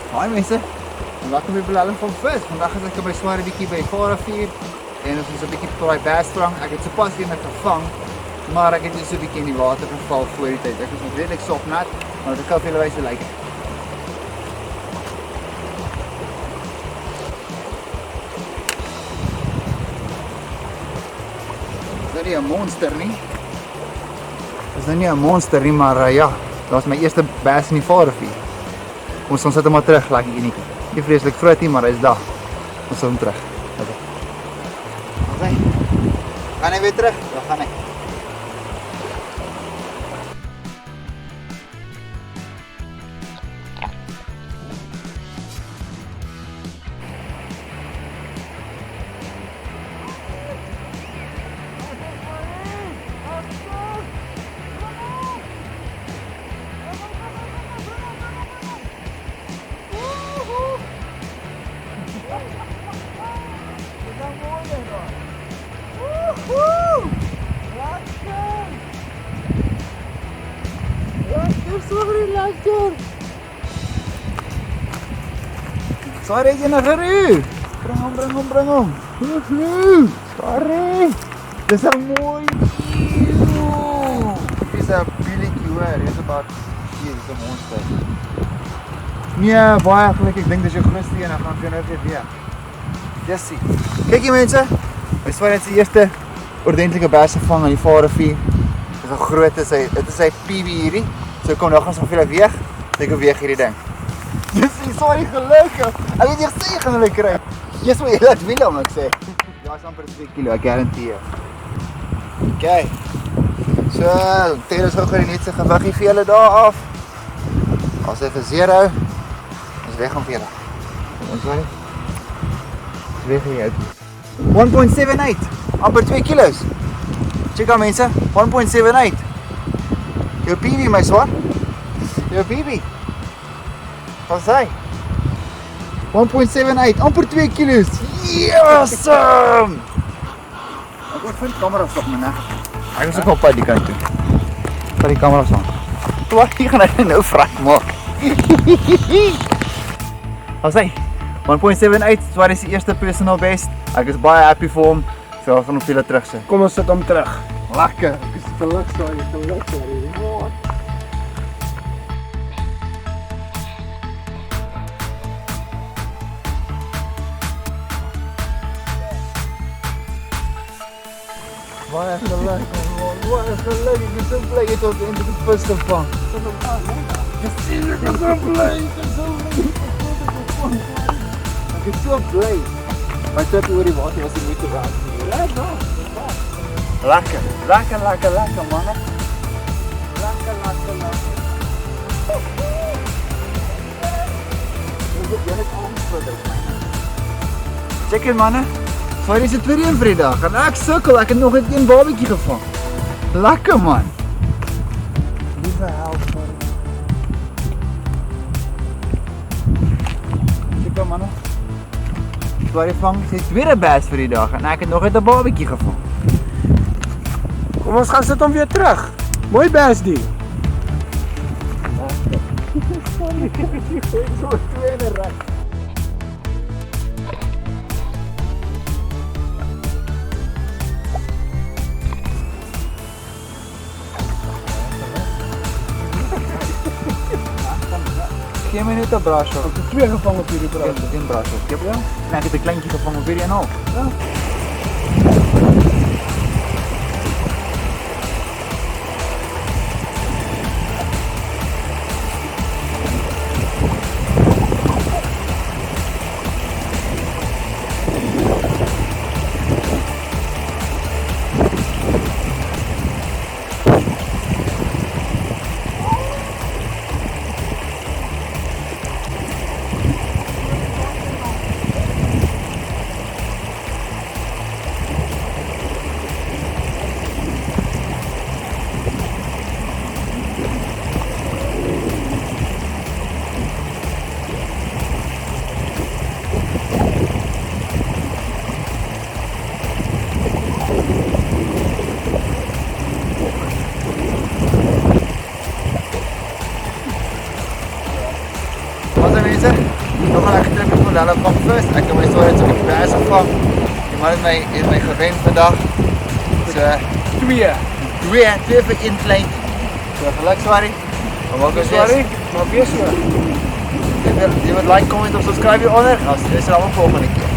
Hi mense, en welkom by Wilhelm van Vis. Vandag is ek by Sware bietjie by Vaal River en ons is 'n bietjie op daai bassvang. Ek het sopas weer net gevang, maar ek het net so 'n bietjie in die water geval voor die tyd. Ek is nog redelik sopnat, maar ek kan vir julle wys hoe lyk dit. Dis nou nie 'n monster nie. Dis nou nie 'n monster nie, maar ja, dat was my eerste bass in die Vaal River. Ons sit hom maar terug, lekker uniek. Nie vreeslik groot nie, maar hy is daar. Ons sit hom terug. Okay. Gaan hy weer terug? Dan gaan hy. Sorry, jy na geru. Bring hom. Sorry. Dis 'n mooi eeuw. Dis 'n billetjie hoor. Dis about hier, dis 'n monster. Nee, baie gelukkig. Ek dink dis jou grootste een. Ek gaan vir nou weer. Jessie. Kyk hier mense. My swaar het sy eerste ordentlike bass gevang aan die Vaal River. Dis 'n groot is hy. Dit is sy PB hierdie. So kom nou gaan ons vir weeg. Ek weeg hierdie ding. Jessie, sorry gelukkig. Ek het nie gesê jy gaan hulle kry. Yes, maar jy laat Wilhelm ek sê. Ja, is amper 2 kilo, ek garandeer. Okay. So, tel ons gou net sy gewiggie vir julle daar af. As hy vir 0. Ons weg hom vir julle. Ons sorry. Weg hier uit. 1.78. Amper 2 kilos. Check aan mense. 1.78. Jou PB my swaar. Jou PB. Wat sê? 1.78, amper 2 kilos. Awesome! Ek moet vind kameras op my nek. Ek is ook op pad die kant toe. Vat die kameras aan. Wat hier gaan ek nou vrek maak. Wat sê? 1.78, Swaar is die eerste personal best. Ek is baie happy vir hom. So ek gaan hom vir julle terugsit. Kom ons sit hom terug. Lekker. Ek is geluk, sorry. Baie geluk, baie geluk, ek is so bly jy het ons eintlik die vis gevang. Ek is so bly. My trip oor die water was die moeite werd. Lekker manne. Lekker. Check it manne. Sorry, is dit weer een vir die dag. En ek sukkel, ek het nog net een babietjie gevang. Lekker man. Liewe help man. Kyk manne. Sorry vang, sy tweede bass vir die dag en ek het nog net 'n babietjie gevang. Kom ons gaan sit hom weer terug. Mooi bass die. Sorry, ek so tweede ry. Geen minuut op brush op. Ek het 2 gevang op hierdie brush. Een brush op. Ja. En ek het 'n kleintjie gevang op hierdie en al. Ja. hulle vang vis. Ek het my soorts op die bass gevang. Die man het my gewen vandag. So, Twee vir een kleintjie. So, geluk Swarrie. Maar maak ons Sorry, maar wees so. Jy wil like, comment of subscribe hieronder. Ons sien ons volgende keer.